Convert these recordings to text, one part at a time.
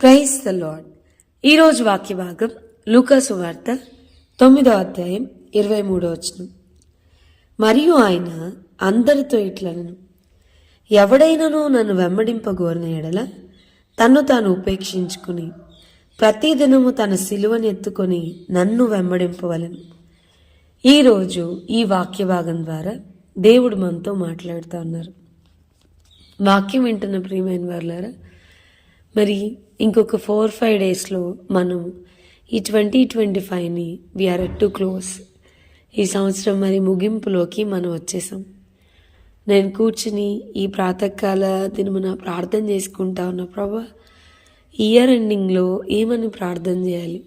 Praise the lord. ఈరోజు వాక్య భాగం లూకా సువార్త 9వ అధ్యాయం 23వ వచనం. మరియు ఆయన అందరితో ఇట్లనెను, ఎవడైనను నన్ను వెంబడింపగోరిన ఎడల తన్ను తాను ఉపేక్షించుకుని ప్రతిదినము తన సిలువను ఎత్తుకొని నన్ను వెంబడింపవలెను. ఈరోజు ఈ వాక్య భాగం ద్వారా దేవుడు మనతో మాట్లాడుతూ ఉన్నారు. వాక్యం వింటున్న ప్రియమైన వారులారా, మరి ఇంకొక 4-5 డేస్లో మనం ఈ 2025ని వీఆర్ టు క్లోజ్. ఈ సంవత్సరం మరి ముగింపులోకి మనం వచ్చేసాం. నేను కూర్చుని ఈ ప్రాతకాల దినమున ప్రార్థన చేసుకుంటా ఉన్నా, ప్రభా ఇయర్ ఎండింగ్లో ఏమని ప్రార్థన చేయాలి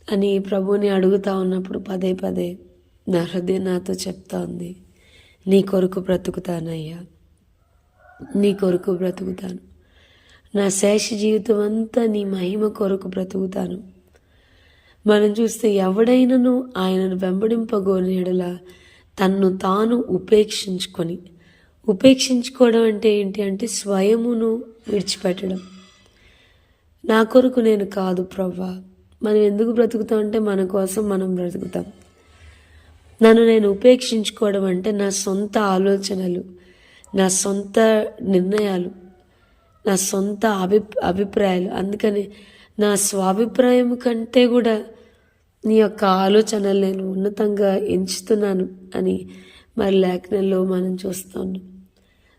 అని ప్రభుని అడుగుతా ఉన్నప్పుడు పదే పదే నా హృదయం నాతో చెప్తా ఉంది, నీ కొరకు బ్రతుకుతానయ్యా, నీ కొరకు బ్రతుకుతాను, నా శేష జీవితం అంతా నీ మహిమ కొరకు బ్రతుకుతాను. మనం చూస్తే ఎవడైనను ఆయనను వెంబడింపగోని ఎడల తన్ను తాను ఉపేక్షించుకోవడం అంటే ఏంటి అంటే స్వయమును విడిచిపెట్టడం. నా కొరకు నేను కాదు ప్రవ్వా, మనం ఎందుకు బ్రతుకుతాం అంటే మన కోసం మనం బ్రతుకుతాం. నన్ను నేను ఉపేక్షించుకోవడం అంటే నా సొంత ఆలోచనలు, నా సొంత నిర్ణయాలు, నా సొంత అభిప్రాయాలు. అందుకని నా స్వాభిప్రాయం కంటే కూడా నీ యొక్క ఆలోచనలు నేను ఉన్నతంగా ఎంచుతున్నాను అని మరి లేఖనంలో మనం చూస్తున్నాం.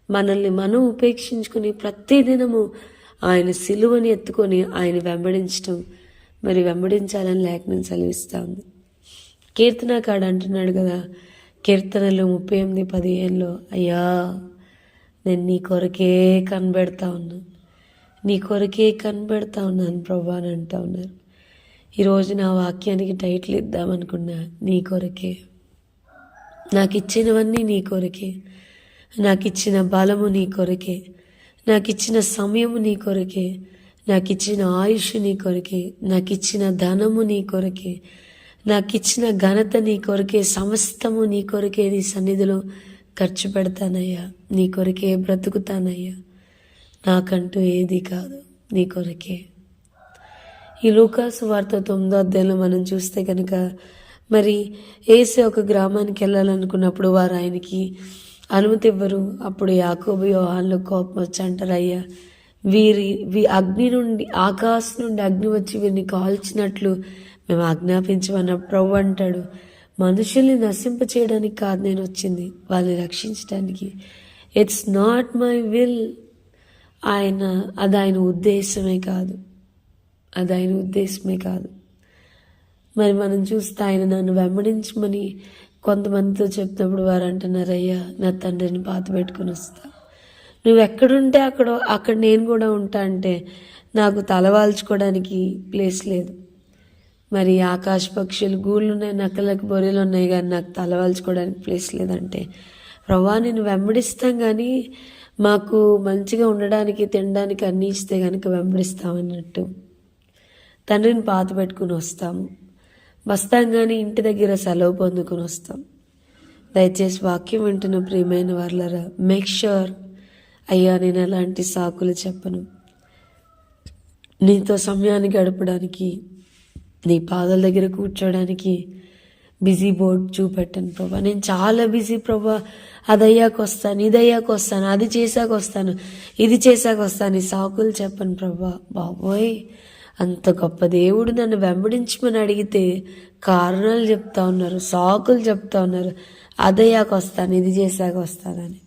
మనల్ని మనం ఉపేక్షించుకుని ప్రతిదినము ఆయన సిలువని ఎత్తుకొని ఆయన వెంబడించాలని లేఖనం సెలవిస్తూ ఉంది. కీర్తనకాడు అంటున్నాడు కదా, కీర్తనలు 38:15, అయ్యా నేను నీ కొరకే కనబెడతా ఉన్నాను ప్రభా అని అంటా ఉన్నారు. ఈరోజు నా వాక్యానికి టైటిల్ ఇద్దామనుకున్నా, నీ కొరకే. నాకు ఇచ్చినవన్నీ నీ కొరకే, నాకు ఇచ్చిన బలము నీ కొరకే, నాకు ఇచ్చిన సమయము నీ కొరకే, నాకు ఇచ్చిన ఆయుష్ నీ కొరకే, నాకు ఇచ్చిన ధనము నీ కొరకే, నాకు ఇచ్చిన ఘనత నీ కొరకే, సమస్తము నీ కొరకే నీ సన్నిధిలో ఖర్చు పెడతానయ్యా, నీ కొరకే బ్రతుకుతానయ్యా, నాకంటూ ఏది కాదు, నీ కొరకే. ఈ లూకా సువార్త 9వ అధ్యాయంలో మనం చూస్తే కనుక మరి యేసు ఒక గ్రామానికి వెళ్ళాలనుకున్నప్పుడు వారు ఆయనకి అనుమతి ఇవ్వరు. అప్పుడు యాకోబు యోహానులకు కోపం వచ్చి అంటారు, అయ్యా అగ్ని నుండి ఆకాశం నుండి అగ్ని వచ్చి వీరిని కాల్చినట్లు మేము ఆజ్ఞాపించమన్న ప్రభు అంటాడు, మనుషుల్ని నశింప చేయడానికి కాదు నేను వచ్చింది, వాళ్ళని రక్షించడానికి. It's not my will. అది ఆయన ఉద్దేశమే కాదు. మరి మనం చూస్తే ఆయన నన్ను వెంబడించమని కొంతమందితో చెప్తున్నప్పుడు వారు అంటున్నారు, అయ్యా నా తండ్రిని పాత పెట్టుకుని వస్తా, నువ్వు ఎక్కడుంటే అక్కడ నేను కూడా ఉంటా అంటే నాకు తలవాల్చుకోవడానికి ప్లేస్ లేదు. మరి ఆకాశ పక్షులు గూళ్ళు ఉన్నాయి, నక్కలకు బొర్రెలు ఉన్నాయి, కానీ నాకు తలవాల్చుకోవడానికి ప్లేస్ లేదంటే, ప్రభా నేను వెంబడిస్తాం కానీ మాకు మంచిగా ఉండడానికి తినడానికి అన్నీ ఇస్తే కనుక వెంబడిస్తామన్నట్టు తండ్రిని పాత పెట్టుకుని వస్తాం కానీ ఇంటి దగ్గర సెలవు పొందుకుని వస్తాం. దయచేసి వాక్యం వింటున్న ప్రియమైన వారులారా, మేక్ ష్యూర్, అయ్యా నేను ఎలాంటి సాకులు చెప్పను, నీతో సమయాన్ని గడపడానికి, నీ పాదాల దగ్గర కూర్చోడానికి బిజీ బోర్డ్ చూపెట్టాను ప్రభా. నేను చాలా బిజీ ప్రభా, అదయ్యాక వస్తాను, ఇదయ్యాక వస్తాను, అది చేశాక వస్తాను, ఇది చేశాక వస్తాను, ఈ సాకులు చెప్పను ప్రభా. బాబోయ్, అంత గొప్ప దేవుడు నన్ను వెంబడించమని అడిగితే కారణాలు చెప్తా ఉన్నారు, సాకులు చెప్తా ఉన్నారు, అదయ్యాక వస్తాను, ఇది చేశాక వస్తానని.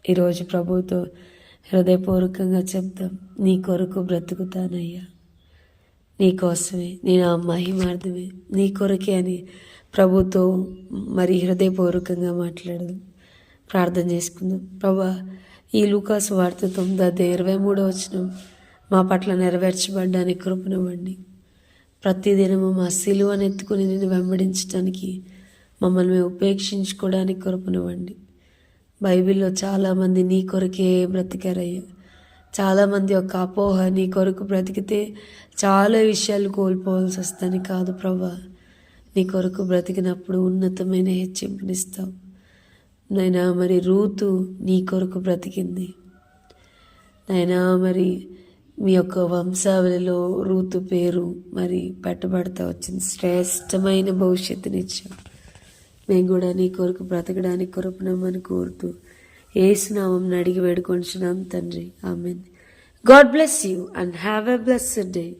ఈరోజు ప్రభుతో హృదయపూర్వకంగా చెప్తాం, నీ కొరకు బ్రతుకుతానయ్యా, నీకోసమే, నేను ఆ మహిమార్థమే, నీ కొరకే అని ప్రభుతో మరి హృదయపూర్వకంగా మాట్లాడదాం, ప్రార్థన చేసుకుందాం. ప్రభా, ఈ లూకా సువార్త 9వ అధ్యాయం 23వ వచనం మా పట్ల నెరవేర్చబడ్డానికి కృపనివ్వండి. ప్రతిదినము మా సిలువను ఎత్తుకుని నేను వెంబడించడానికి, మమ్మల్ని మేము ఉపేక్షించుకోవడానికి కృపనివ్వండి. బైబిల్లో చాలామంది నీ కొరకే బ్రతికారయ్యా. చాలామంది ఒక అపోహ, నీ కొరకు బ్రతికితే చాలా విషయాలు కోల్పోవాల్సి వస్తాయని కాదు ప్రభా, నీ కొరకు బ్రతికినప్పుడు ఉన్నతమైన హెచ్చింపునిస్తావు. నైనా మరి రూతు నీ కొరకు బ్రతికింది. నైనా మరి మీ యొక్క వంశావళిలో రూతు పేరు మరి పెట్టబడతా వచ్చింది. శ్రేష్టమైన భవిష్యత్తునిచ్చాం. మేము కూడా నీ కొరకు బ్రతకడానికి కొరపునమ్మని కోరుతూ యేసునామం అడిగి వేడుకొంచున్నాం తండ్రి. ఆమేన్. God bless you and have a blessed day.